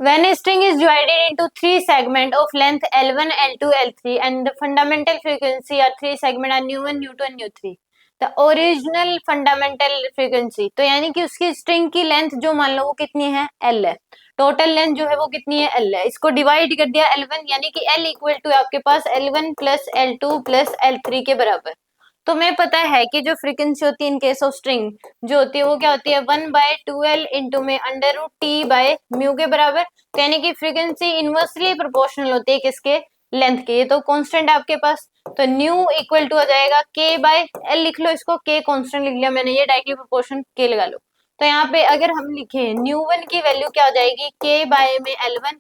When a string is divided into three segments of length L1, L2, L3 and the fundamental frequency are three segments are nu1, nu2 and nu3. The original fundamental frequency, तो यानी कि उसकी string की length जो मान लो वो कितनी है L है, टोटल लेंथ जो है वो कितनी है L है, इसको डिवाइड कर दिया L1 यानी कि L इक्वल टू आपके पास L1 plus L2 plus L3 के बराबर। तो मैं पता है कि जो फ्रीक्वेंसी होती है इन केस ऑफ स्ट्रिंग जो होती है वो क्या होती है 1/2L इंटू में under root t by mu के बराबर। तो यानी कि फ्रीक्वेंसी इनवर्सली प्रोपोर्शनल होती है किसके, लेंथ के। ये तो कांस्टेंट आपके पास, तो न्यू इक्वल टू आ जाएगा k बाय एल, लिख लो इसको, k कांस्टेंट लिख लिया मैंने, ये डायरेक्टली प्रोपोर्शन k लगा लो। तो यहाँ पे अगर हम लिखे न्यू वन की वैल्यू क्या हो जाएगी k बाय में L1,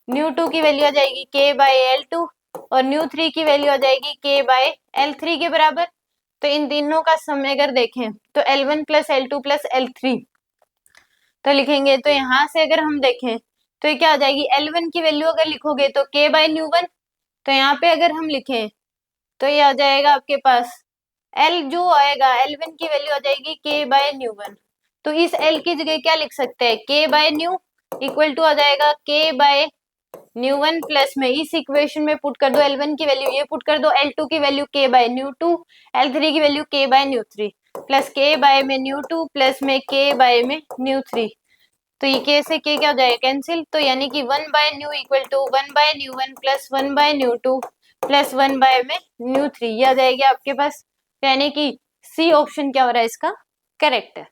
न्यू टू की वैल्यू आ जाएगी k बाय L2 और न्यू थ्री की वैल्यू आ जाएगी k बाय L3 के बराबर। तो इन तीनों का सम अगर देखें तो L1 plus L2 plus L3 तो लिखेंगे, तो यहाँ से अगर हम देखें तो ये क्या आ जाएगी, L1 की वैल्यू अगर लिखोगे तो k बाय न्यू वन, तो यहाँ पे अगर हम लिखें तो ये आ जाएगा आपके पास L जो आएगा L1 की वैल्यू आ जाएगी k बाय न्यू वन। तो इस L की जगह क्या लिख सकते हैं, k by nu equal to आ जाएगा k by nu one plus में इस इक्वेशन में पुट कर दो L1 की वैल्यू, ये पुट कर दो L2 की वैल्यू k by nu two, L3 की वैल्यू k by nu three plus k by में न्यू टू प्लस में k बाय में न्यू थ्री। तो ये k से k क्या हो जाएगा कैंसिल, तो यानी कि 1 by nu equal to 1 by nu one plus 1 by nu two plus 1 by में न्यू थ्री, ये आ जाएगी आपके पास। यानी कि सी ऑप्शन क्या हो रहा है इसका करेक्ट है।